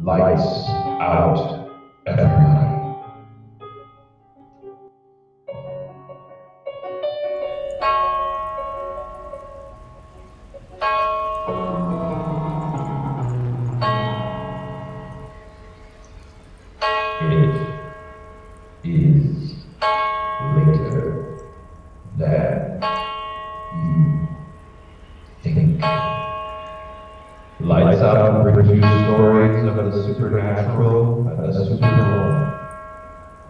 Lights out, everybody. It is later than you think. Lights Out brings you stories of the supernatural and the supernormal,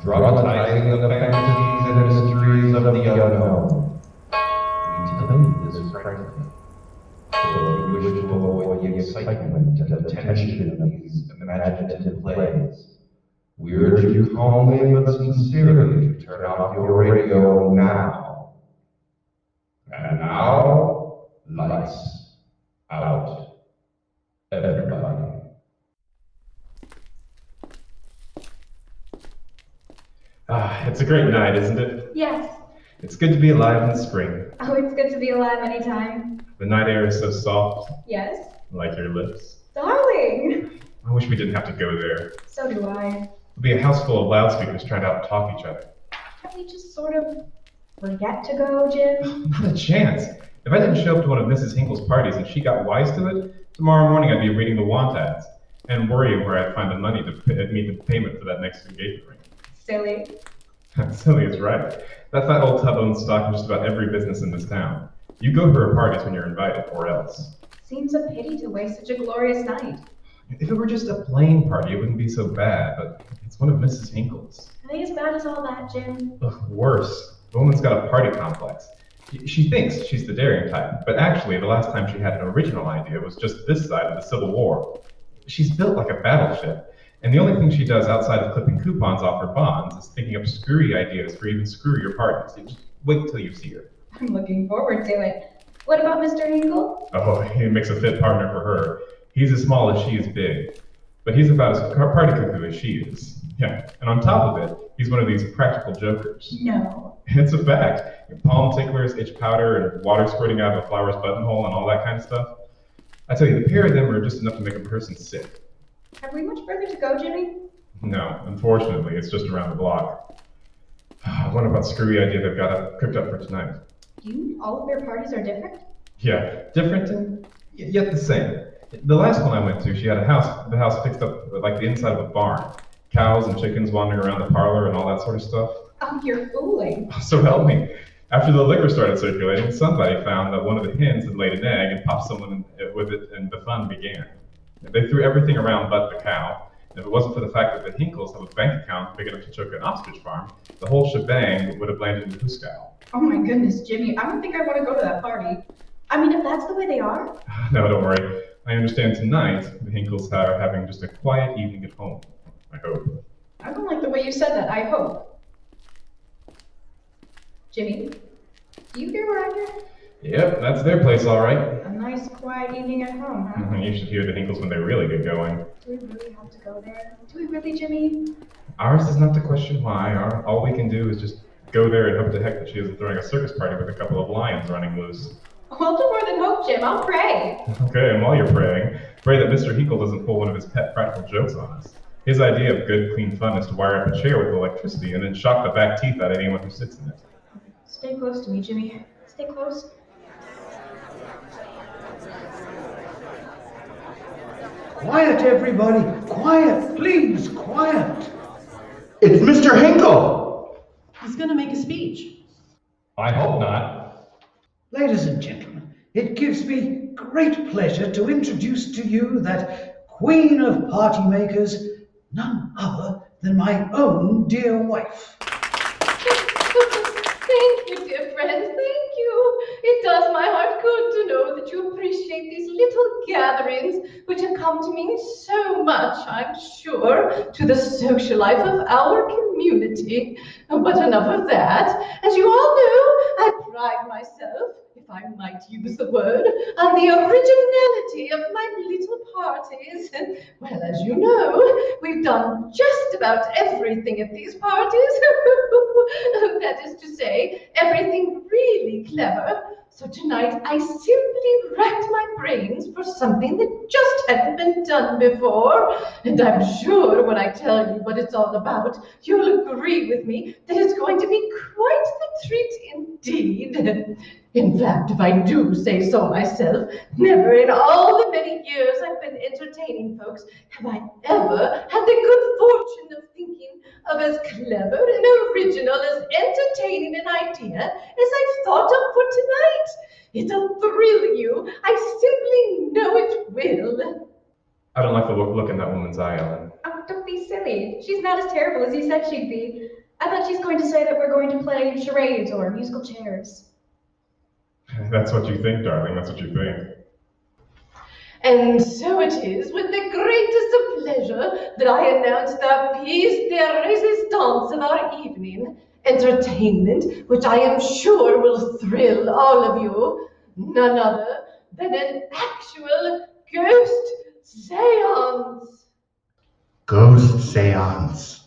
dramatizing the fantasies and mysteries of the unknown. We tell you this frankly, so if you wish to avoid the excitement and the tension of these imaginative plays, we urge you calmly but sincerely to turn off your radio now. And now, lights out. Everybody. It's a great night, isn't it? Yes. It's good to be alive in the spring. Oh, it's good to be alive anytime. The night air is so soft. Yes. Like your lips. Darling! I wish we didn't have to go there. So do I. It'll be a house full of loudspeakers trying to out-talk each other. Can't we just sort of forget to go, Jim? Not a chance. If I didn't show up to one of Mrs. Hinkle's parties and she got wise to it, tomorrow morning I'd be reading the want ads and worrying where I'd find the money to meet the payment for that next engagement ring. Silly. Silly is right. That fat old tub owns stock in just about every business in this town. You go to her parties when you're invited, or else. Seems a pity to waste such a glorious night. If it were just a plain party, it wouldn't be so bad, but it's one of Mrs. Hinkle's. Are they as bad as all that, Jim? Ugh, worse. The woman's got a party complex. She thinks she's the daring type, but actually the last time she had an original idea was just this side of the Civil War. She's built like a battleship, and the only thing she does outside of clipping coupons off her bonds is thinking up screwy ideas for even screwier parties. You just wait till you see her. I'm looking forward to it. What about Mr. Hinkle? Oh, he makes a fit partner for her. He's as small as she is big, but he's about as party cuckoo as she is. Yeah, and on top of it, he's one of these practical jokers. No. It's a fact. Palm ticklers, itch powder, and water squirting out of a flower's buttonhole and all that kind of stuff. I tell you, the pair of them are just enough to make a person sick. Have we much further to go, Jimmy? No, unfortunately, it's just around the block. I wonder what screwy idea they've got cooked up for tonight. Do you mean all of their parties are different? Yeah, different and yet the same. The last one I went to, she had the house fixed up like the inside of a barn. Cows and chickens wandering around the parlor and all that sort of stuff. Oh, you're fooling. So help me. After the liquor started circulating, somebody found that one of the hens had laid an egg and popped someone with it, and the fun began. They threw everything around but the cow. And if it wasn't for the fact that the Hinkles have a bank account big enough to choke an ostrich farm, the whole shebang would have landed in Huskow. Oh my goodness, Jimmy, I don't think I want to go to that party. I mean, if that's the way they are. No, don't worry. I understand tonight the Hinkles are having just a quiet evening at home. I hope. I don't like the way you said that, I hope. Jimmy, do you hear what I hear? Yep, that's their place, all right. A nice, quiet evening at home, huh? You should hear the Hinkles when they really get going. Do we really have to go there? Do we really, Jimmy? Ours is not to question why. All we can do is just go there and hope to heck that she isn't throwing a circus party with a couple of lions running loose. Well, do more than hope, Jim. I'll pray. Okay, and while you're praying, pray that Mr. Hinkle doesn't pull one of his pet practical jokes on us. His idea of good, clean fun is to wire up a chair with electricity and then shock the back teeth out of anyone who sits in it. Stay close to me, Jimmy. Stay close. Quiet, everybody! Quiet, please, quiet! It's Mr. Hinkle! He's going to make a speech. I hope not. Ladies and gentlemen, it gives me great pleasure to introduce to you that queen of party makers, none other than my own dear wife. Thank you, dear friend, thank you. It does my heart good to know that you appreciate these little gatherings, which have come to mean so much, I'm sure, to the social life of our community. But enough of that. As you all know, I pride myself, if I might use the word, on the originality of my little parties. Well, as you know, we've done just about everything at these parties. That is to say, everything really clever. So tonight, I simply racked my brains for something that just hadn't been done before. And I'm sure when I tell you what it's all about, you'll agree with me that it's going to be quite the treat indeed. In fact, if I do say so myself, never in all the many years I've been entertaining folks have I ever had the good fortune of thinking of as clever and original, as entertaining an idea as I've thought of for tonight. It'll thrill you. I simply know it will. I don't like the look in that woman's eye, Ellen. Oh, don't be silly. She's not as terrible as you said she'd be. I bet she's going to say that we're going to play charades or musical chairs. That's what you think, darling. That's what you think. And so it is with the greatest of pleasure that I announce the piece de resistance of our evening, entertainment which I am sure will thrill all of you, none other than an actual ghost seance. Ghost seance.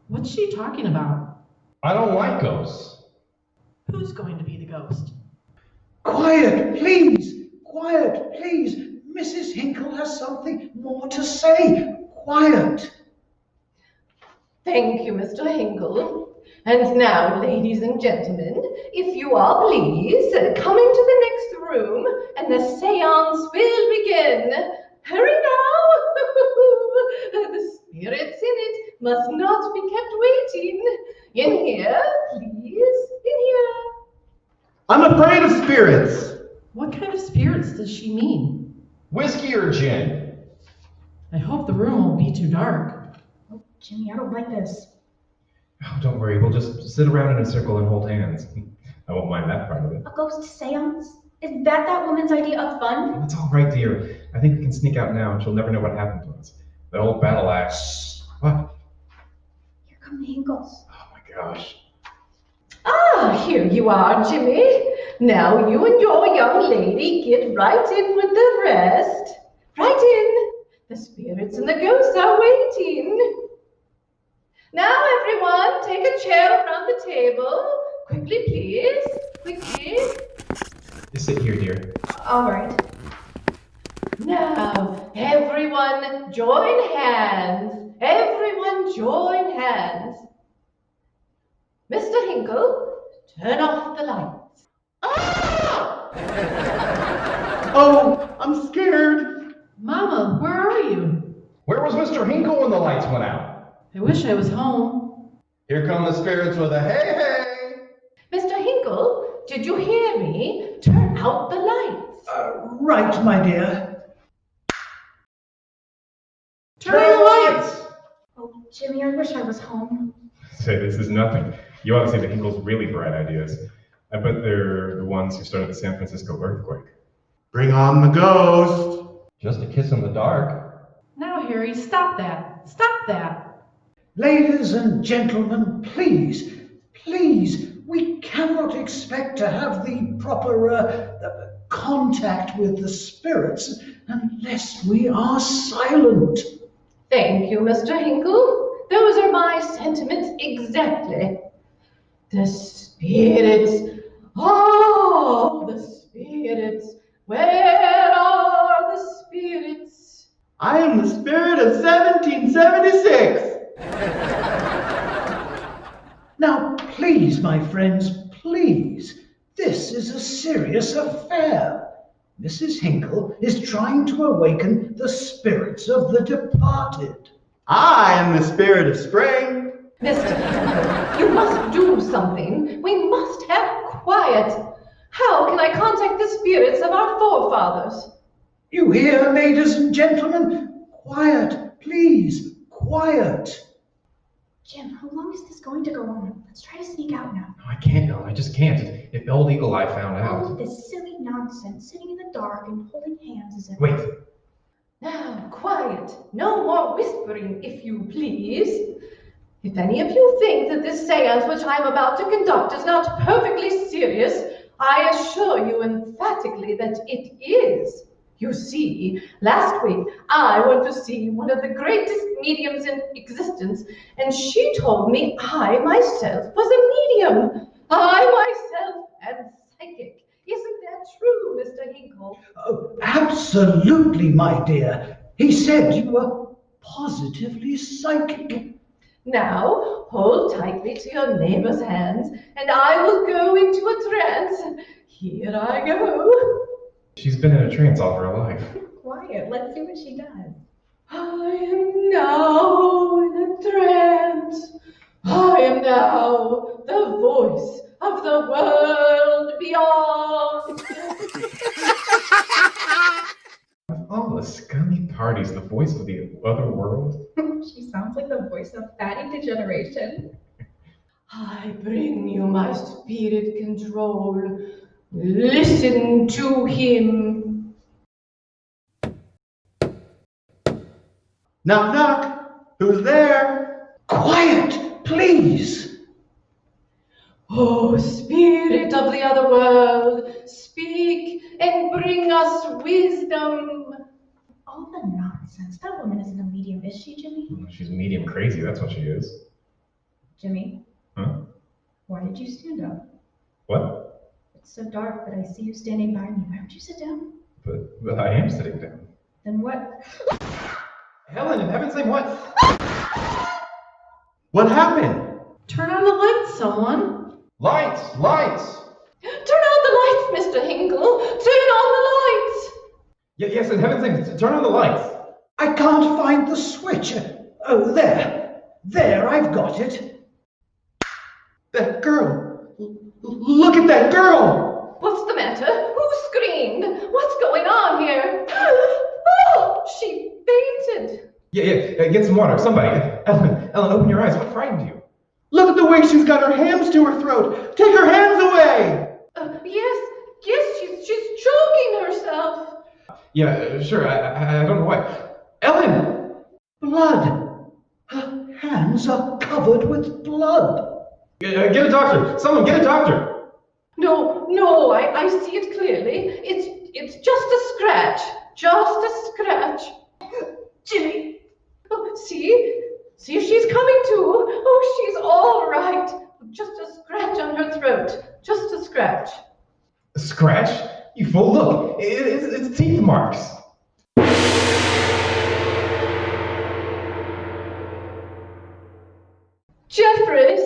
What's she talking about? I don't like ghosts. Who's going to be the ghost? Quiet, please! Quiet, please! Mrs. Hinkle has something more to say. Quiet! Thank you, Mr. Hinkle. And now, ladies and gentlemen, if you all please, come into the next room, and the seance will begin. Hurry now! The spirits in it must not be kept waiting. In here, please, in here. I'm afraid of spirits. What kind of spirits does she mean? Whiskey or gin? I hope the room won't be too dark. Oh, Jimmy, I don't like this. Oh, don't worry. We'll just sit around in a circle and hold hands. I won't mind that part of it. A ghost seance? Is that woman's idea of fun? It's all right, dear. I think we can sneak out now and she'll never know what happened to us. That old battle axe. What? Here come the Hinkles. Oh my gosh. Ah, here you are, Jimmy. Now you and your young lady get right in with the rest. Right in. The spirits and the ghosts are waiting. Now, everyone, take a chair around the table. Quickly, please. Quickly. Just sit here, dear. All right. Now, everyone join hands. Everyone join hands. Mr. Hinkle, turn off the lights. Ah! Oh, I'm scared. Mama, where are you? Where was Mr. Hinkle when the lights went out? I wish I was home. Here come the spirits with a hey, hey! Mr. Hinkle, did you hear me? Turn out the lights. Right, my dear. Turn on the lights! Oh, Jimmy, I wish I was home. Say, this is nothing. You ought to see the Hinkle's really bright ideas. I bet they're the ones who started the San Francisco earthquake. Bring on the ghost. Just a kiss in the dark. Now, Harry, stop that. Stop that. Ladies and gentlemen, please, please, we cannot expect to have the proper contact with the spirits unless we are silent. Thank you, Mr. Hinkle. Those are my sentiments exactly. The spirits. Oh, the spirits. Where are the spirits? I am the spirit of 1776. Now, please, my friends, please, this is a serious affair. Mrs. Hinkle is trying to awaken the spirits of the departed. I am the spirit of spring. Mr. Hinkle, you must do something. We must have quiet. How can I contact the spirits of our forefathers? You hear, ladies and gentlemen? Quiet, please, quiet. Jim, how long is this going to go on? Let's try to sneak out now. No, I can't, Ellen. I just can't. If old Eagle Eye found All out. of this silly nonsense, sitting in the dark and holding hands as if... Wait. Now, quiet. No more whispering, if you please. If any of you think that this seance which I am about to conduct is not perfectly serious, I assure you and emphatically that it is. You see, last week I went to see one of the greatest mediums in existence, and she told me I myself was a medium. I myself am psychic. Isn't that true, Mr. Hinkle? Oh, absolutely, my dear. He said you were positively psychic. Now, hold tightly to your neighbor's hands, and I will go into a trance. Here I go. She's been in a trance all her life. Quiet, let's see what she does. I am now in a trance. I am now the voice of the world beyond. Of all the scummy parties, the voice of the other world. She sounds like the voice of fatty degeneration. I bring you my spirit control. Listen to him. Knock, knock. Who's there? Quiet, please. Oh, spirit of the other world, speak and bring us wisdom. All the nonsense. That woman isn't a medium, is she, Jimmy? She's medium crazy, that's what she is. Jimmy? Huh? Why did you stand up? What? It's so dark, but I see you standing by me. Why don't you sit down? But I am sitting down. Then what? Helen, in heaven's name, what? What happened? Turn on the lights, someone. Lights! Lights! Turn on the lights, Mr. Hinkle. Turn on the lights. Yes, in heaven's name, turn on the lights. I can't find the switch. Oh, there. There, I've got it. That girl. Look at that girl. What's the matter? Who screamed? What's going on here? Oh, she fainted. Yeah, get some water, somebody. Ellen, open your eyes. What frightened you? Look at the way she's got her hands to her throat. Take her hands away. Yes, she's choking herself. Yeah, sure, I don't know why. Ellen! Blood. Her hands are covered with blood. Get a doctor. Someone, get a doctor. No, I see it clearly. It's just a scratch. Just a scratch. Jimmy. Oh, see, she's coming to. Oh, she's all right. Just a scratch on her throat. Just a scratch. A scratch? You fool, look. It's teeth marks. Jeffries.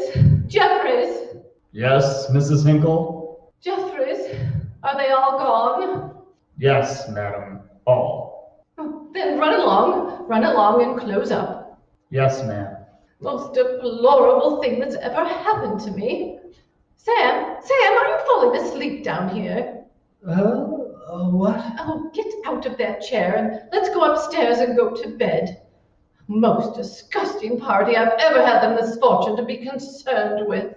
Yes, Mrs. Hinkle? Jeffries, are they all gone? Yes, madam. All. Then run along and close up. Yes, ma'am. Most deplorable thing that's ever happened to me. Sam, are you falling asleep down here? What? Oh, get out of that chair and let's go upstairs and go to bed. Most disgusting party I've ever had the misfortune to be concerned with.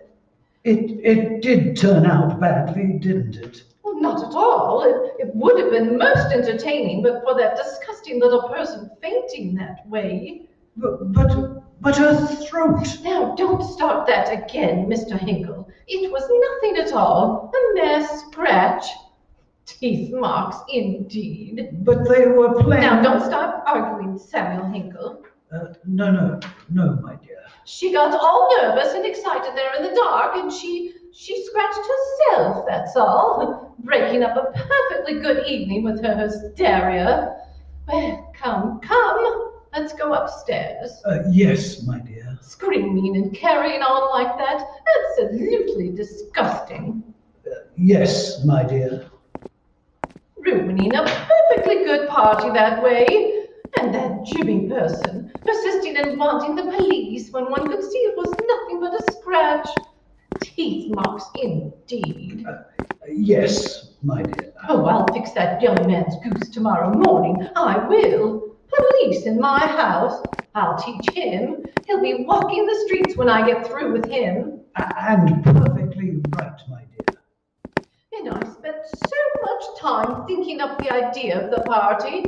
It did turn out badly, didn't it? Well, not at all. It would have been most entertaining, but for that disgusting little person fainting that way. But her throat. Now, don't start that again, Mr. Hinkle. It was nothing at all. A mere scratch. Teeth marks, indeed. But they were playing. Now, don't start arguing, Samuel Hinkle. No, my dear. She got all nervous and excited there in the dark, and she scratched herself, that's all. Breaking up a perfectly good evening with her hysteria. Well, come. Let's go upstairs. Yes, my dear. Screaming and carrying on like that, absolutely disgusting. Yes, my dear. Ruining a perfectly good party that way. And that Jimmy person, persisting in wanting the police when one could see it was nothing but a scratch. Teeth marks indeed. Yes, my dear. Oh, I'll fix that young man's goose tomorrow morning. I will. Police in my house. I'll teach him. He'll be walking the streets when I get through with him. And perfectly right, my dear. And I spent so much time thinking up the idea of the party.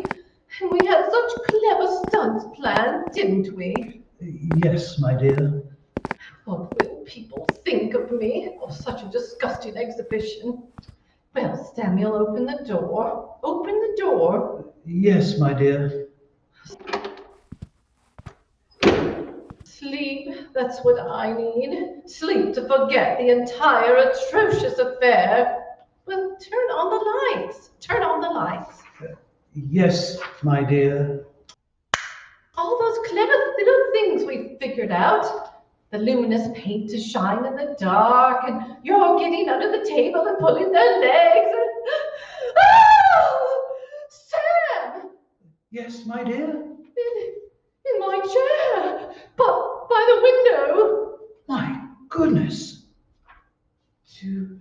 And we had such clever stunts planned, didn't we? Yes, my dear. What will people think of me? Oh, such a disgusting exhibition. Well, Samuel, open the door. Open the door. Yes, my dear. Sleep, that's what I need. Sleep to forget the entire atrocious affair. Well, turn on the lights. Turn on the lights. Yes, my dear. All those clever little things we figured out. The luminous paint to shine in the dark, and you're getting under the table and pulling their legs. And... Oh! Sam! Yes, my dear. In my chair, but by the window. My goodness. Do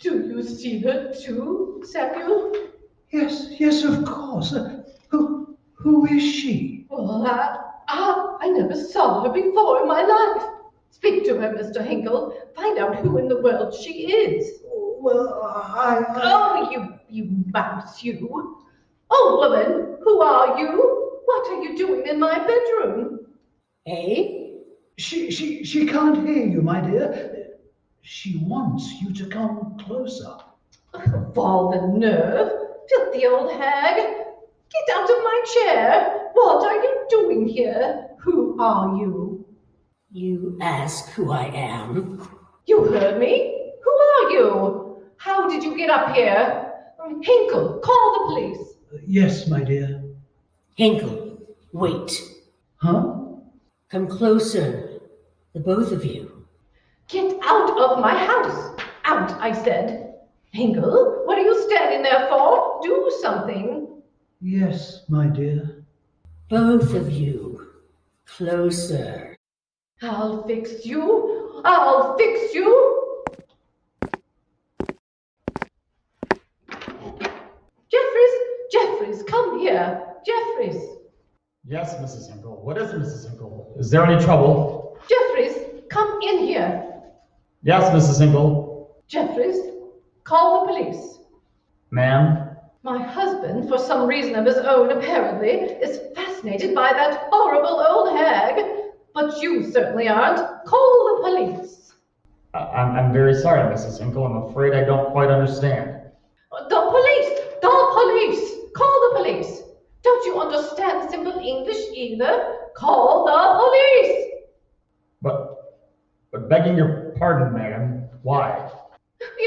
you see her too, Samuel? Yes, of course. Who is she? Well, I never saw her before in my life. Speak to her, Mr. Hinkle. Find out who in the world she is. Well, Oh, you mouse, you. Oh, woman, who are you? What are you doing in my bedroom? Eh? She can't hear you, my dear. She wants you to come closer. Of all the nerve. Filthy old hag. Get out of my chair. What are you doing here? Who are you? You ask who I am? You heard me. Who are you? How did you get up here? Hinkle, call the police. Yes, my dear. Hinkle, wait. Huh? Come closer, the both of you. Get out of my house. Out, I said. Hinkle, what are you standing there for? Do something. Yes, my dear. Both of you. Closer. I'll fix you. I'll fix you. Jeffries, come here. Jeffries. Yes, Mrs. Hinkle. What is it, Mrs. Hinkle? Is there any trouble? Jeffries, come in here. Yes, Mrs. Hinkle. Jeffries, call the police. Ma'am? My husband, for some reason of his own apparently, is fascinated by that horrible old hag. But you certainly aren't. Call the police. I'm very sorry, Mrs. Hinkle. I'm afraid I don't quite understand. The police! The police! Call the police! Don't you understand simple English either? Call the police! But begging your pardon, madam, why?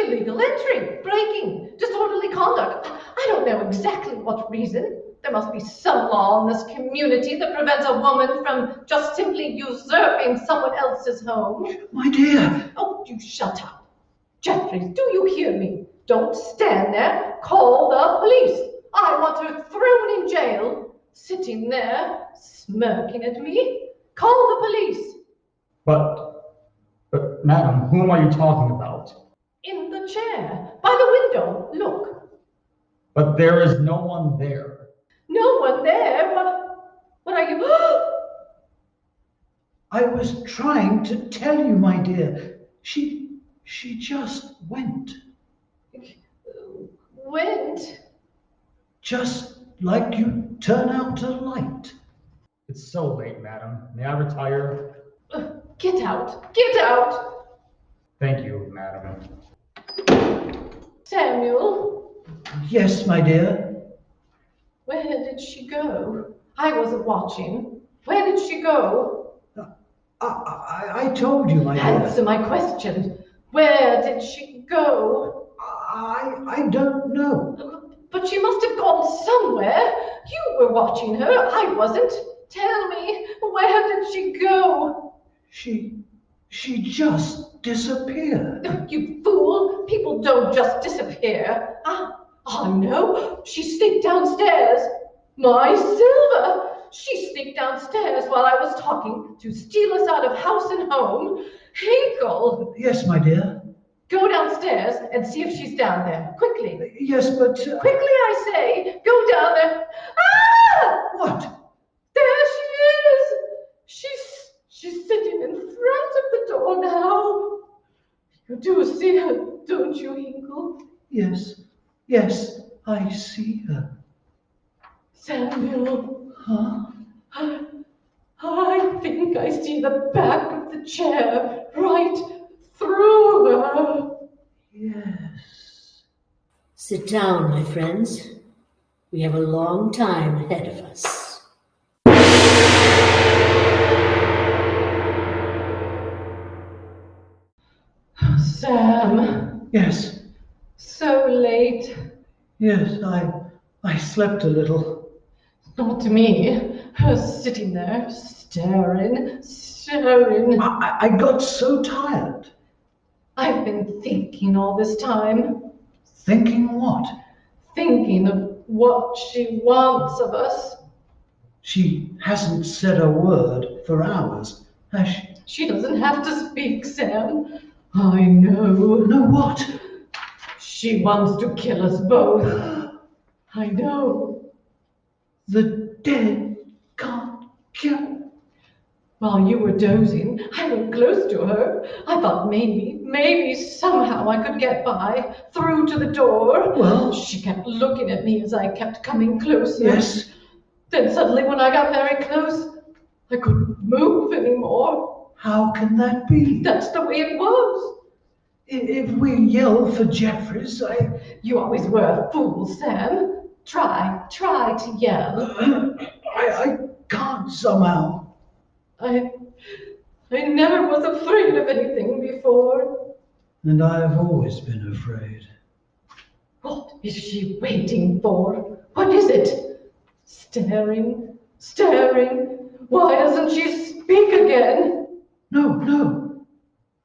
Illegal entry, breaking, disorderly conduct. I don't know exactly what reason. There must be some law in this community that prevents a woman from just simply usurping someone else's home. My dear. Oh, you shut up. Jeffries, do you hear me? Don't stand there. Call the police. I want her thrown in jail. Sitting there, smirking at me. Call the police. But madam, whom are you talking about? In the chair, by the window, look. But there is no one there. No one there? What are you? I was trying to tell you, my dear. She just went. Went? Just like you turn out a light. It's so late, madam. May I retire? Get out. Get out. Thank you, madam. Samuel, Yes, my dear. where did she go? I wasn't watching. Where did she go? I told you, my dear. Answer my question. Where did she go? I don't know. But she must have gone somewhere. You were watching her. I wasn't. Tell me, where did she go? She just disappeared. You fool. People don't just disappear. I know. She sneaked downstairs. My Silver. She sneaked downstairs while I was talking to steal us out of house and home. Hinkle. Yes, my dear. Go downstairs and see if she's down there. Quickly. Yes, but... Quickly, I say. Go down there. Ah! What? There she is. She's sitting in front of the door now. You do see her, don't you, Hinkle? Yes, I see her. Samuel. Huh? I think I see the back of the chair right through her. Yes. Sit down, my friends. We have a long time ahead of us. Sam, Yes, so late. yes, I slept a little. Not me. Her sitting there, staring. I got so tired. I've been thinking all this time. Thinking what? Thinking of what she wants of us. She hasn't said a word for hours, has she? She doesn't have to speak, Sam. I know. No, what? She wants to kill us both. I know. The dead can't kill. While you were dozing, I went close to her. I thought maybe somehow I could get by, through to the door. Well? She kept looking at me as I kept coming closer. Yes. Then suddenly when I got very close, I couldn't move anymore. How can that be? That's the way it was. If we yell for Jeffries, You always were a fool, Sam. Try to yell. I can't somehow. I never was afraid of anything before. And I've always been afraid. What is she waiting for? What is it? Staring. Why doesn't she speak again? No.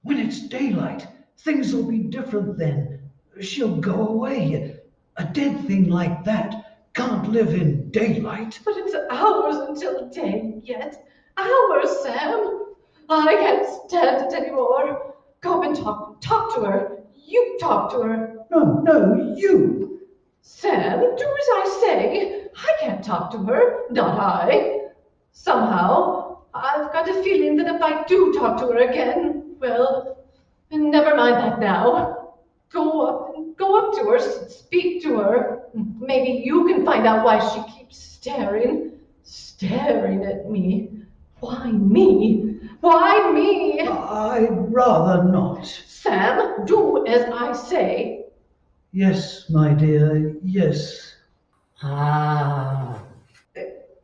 When it's daylight, things will be different then. She'll go away. A dead thing like that can't live in daylight. But it's hours until day yet. Hours, Sam. I can't stand it anymore. Go up and talk to her. You talk to her. No, you. Sam, do as I say. I can't talk to her, not I. Somehow, I've got a feeling that if I do talk to her again, well, never mind that now. Go up to her, speak to her. Maybe you can find out why she keeps staring at me. Why me? Why me? I'd rather not. Sam, do as I say. Yes, my dear, yes. Ah,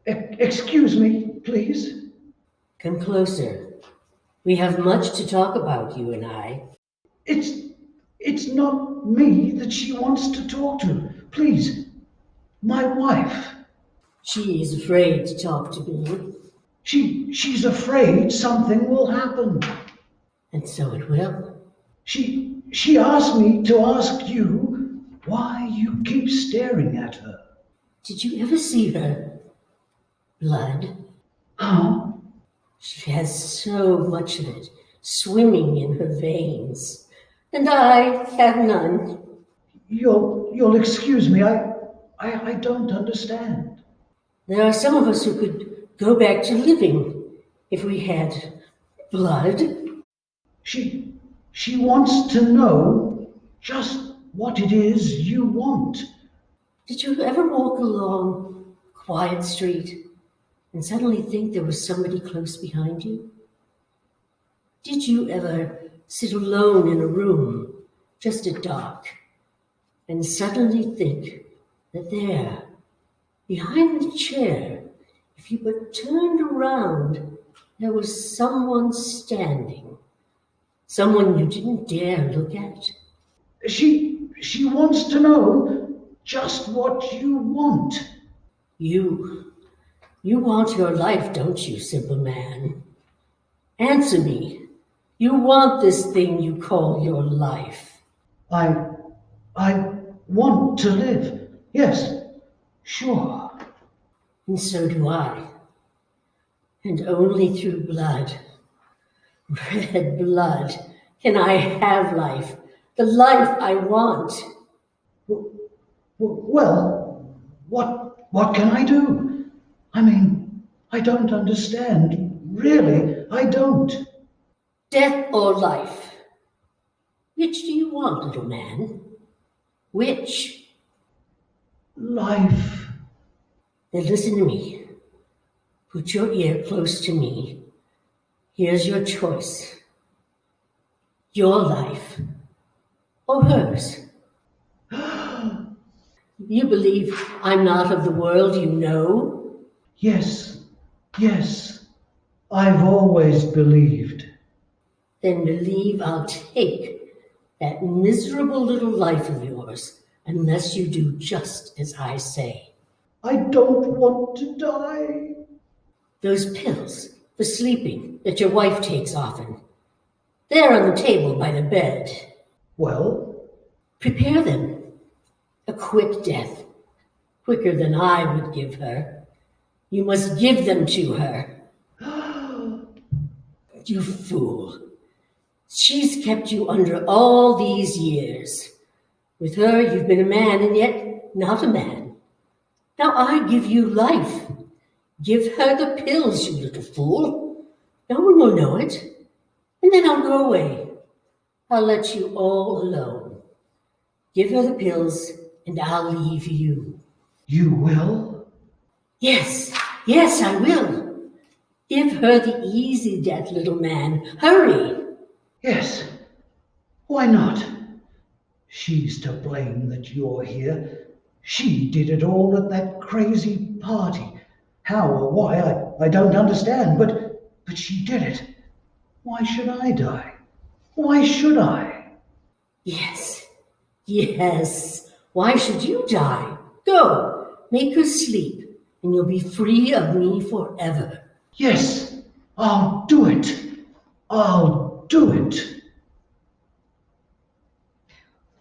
Excuse me, please. come closer. We have much to talk about, you and I. It's not me that she wants to talk to. Please, my wife. She is afraid to talk to me. She's afraid something will happen. And so it will. She asked me to ask you why you keep staring at her. Did you ever see her blood? Huh? She has so much of it swimming in her veins. And I have none. You'll excuse me. I don't understand. There are some of us who could go back to living if we had blood. She wants to know just what it is you want. Did you ever walk along a quiet street and suddenly think there was somebody close behind you? Did you ever sit alone in a room, just at dark, and suddenly think that there, behind the chair, if you but turned around, there was someone standing, someone you didn't dare look at? She wants to know just what you want. You want your life, don't you, simple man? Answer me. You want this thing you call your life. I want to live. Yes, sure. And so do I. And only through blood, red blood, can I have life, the life I want. Well, what can I do? I mean, I don't understand. Really, I don't. Death or life? Which do you want, little man? Which? Life. Then listen to me. Put your ear close to me. Here's your choice. Your life or hers? You believe I'm not of the world, you know? Yes, yes, I've always believed. Then believe I'll take that miserable little life of yours unless you do just as I say. I don't want to die. Those pills for sleeping that your wife takes often, they're on the table by the bed. Well, Prepare them. A quick death, quicker than I would give her. You must give them to her. You fool. She's kept you under all these years. With her, you've been a man and yet not a man. Now I give you life. Give her the pills, you little fool. No one will know it. And then I'll go away. I'll let you all alone. Give her the pills and I'll leave you. you will? Yes, yes, I will. Give her the easy death, little man. Hurry. Yes. Why not? She's to blame that you're here. She did it all at that crazy party. How or why, I don't understand, but she did it. Why should I die? Why should I? Yes, yes. Why should you die? Go, make her sleep, and you'll be free of me forever. Yes, I'll do it. I'll do it.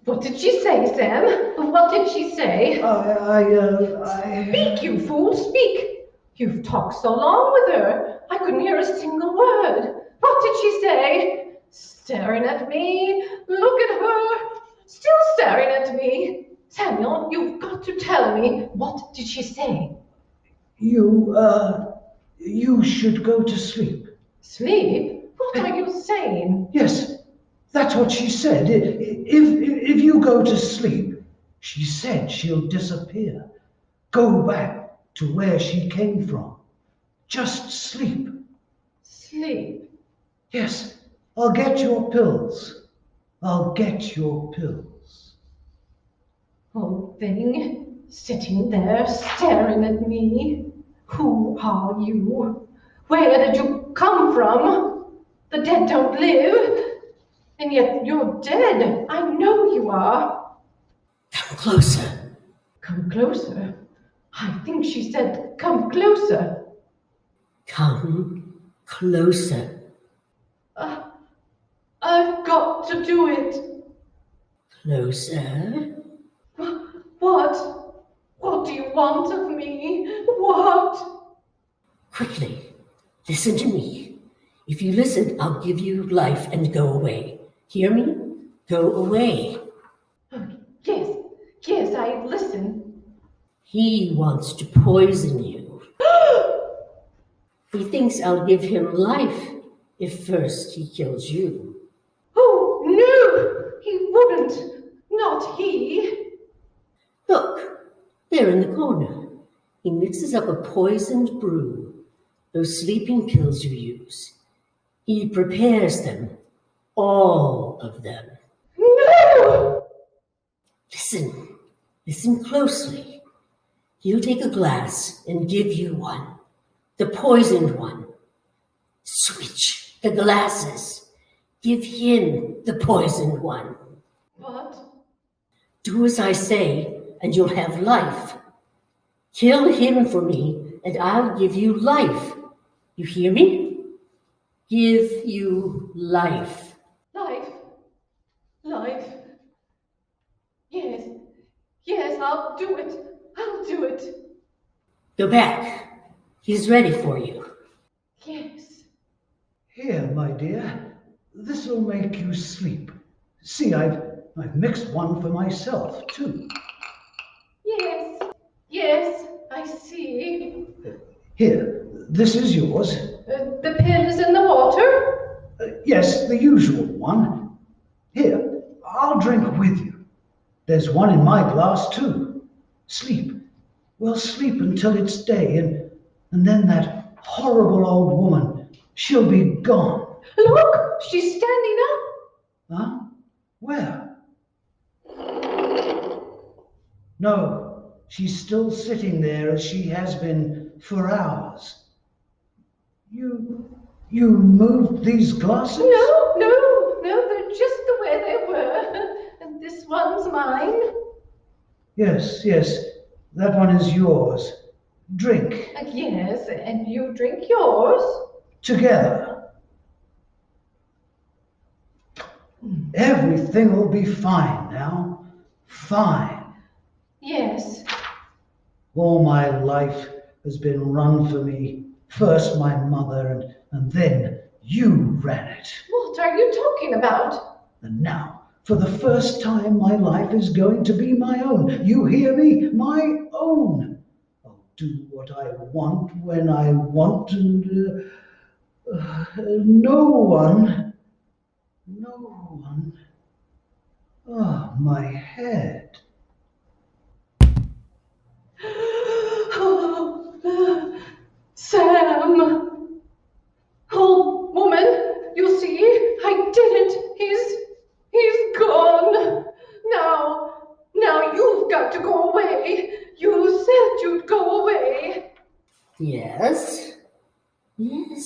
What did she say, Sam? What did she say? I... Speak, you fool, speak! You've talked so long with her. I couldn't hear a single word. What did she say? Staring at me. Look at her. Still staring at me. Samuel, you've got to tell me. What did she say? You should go to sleep. Sleep? What are you saying? Yes, that's what she said. If you go to sleep, she said she'll disappear. Go back to where she came from. Just sleep. Sleep? Yes, I'll get your pills. I'll get your pills. Old thing, sitting there staring at me. Who are you? Where did you come from? The dead don't live. And yet you're dead. I know you are. Come closer. Come closer. I think she said, come closer. Come closer. I've got to do it. Closer. What? What do you want of me? What? Quickly, listen to me. If you listen, I'll give you life and go away. Hear me? Go away. Yes, I listen. He wants to poison you. He thinks I'll give him life if first he kills you. Oh, no! He wouldn't. Not he. Look, there in the corner. He mixes up a poisoned brew, those sleeping pills you use. He prepares them, all of them. No! Listen closely. He'll take a glass and give you one, the poisoned one. Switch the glasses. Give him the poisoned one. What? Do as I say, and you'll have life. Kill him for me, and I'll give you life. You hear me? Give you life. Life. Yes, I'll do it. Go back. He's ready for you. Yes. Here, my dear, this'll make you sleep. See, I've mixed one for myself, too. Yes, I see. Here, this is yours. The pill is in the water? Yes, the usual one. Here, I'll drink with you. There's one in my glass, too. Sleep. We'll sleep until it's day, and then that horrible old woman, she'll be gone. Look, she's standing up. Huh? Where? No, she's still sitting there as she has been for hours. You moved these glasses? No, they're just the way they were. And this one's mine. Yes, that one is yours. Drink. Yes, and you drink yours. Together. Everything will be fine now. Fine. Yes. All my life has been run for me. First my mother, and then you ran it. What are you talking about? And now, for the first time, my life is going to be my own. You hear me? My own. I'll do what I want when I want, and no one. Ah, my head. Sam! Oh, woman, you see, I did it. He's gone. Now you've got to go away. You said you'd go away. Yes,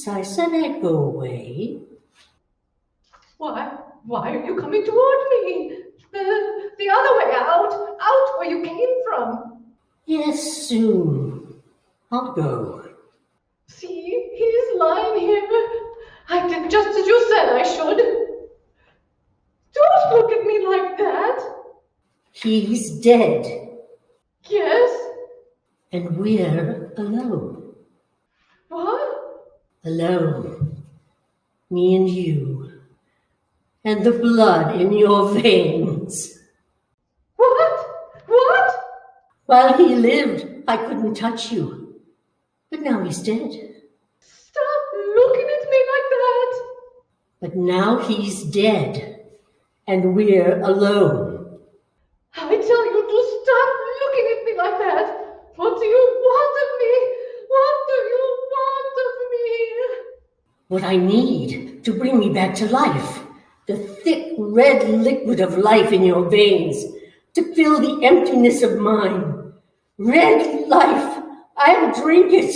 I said I'd go away. Why are you coming toward me? The other way out where you came from. Yes, soon. I'll go. See, he's lying here. I did just as you said I should. Don't look at me like that. He's dead. Yes? And we're alone. What? Alone. Me and you. And the blood in your veins. What? While he lived, I couldn't touch you. But now he's dead. Stop looking at me like that. But now he's dead. And we're alone. I tell you to stop looking at me like that. What do you want of me? What do you want of me? What I need to bring me back to life. The thick red liquid of life in your veins. To fill the emptiness of mine. Red life. I'll drink it.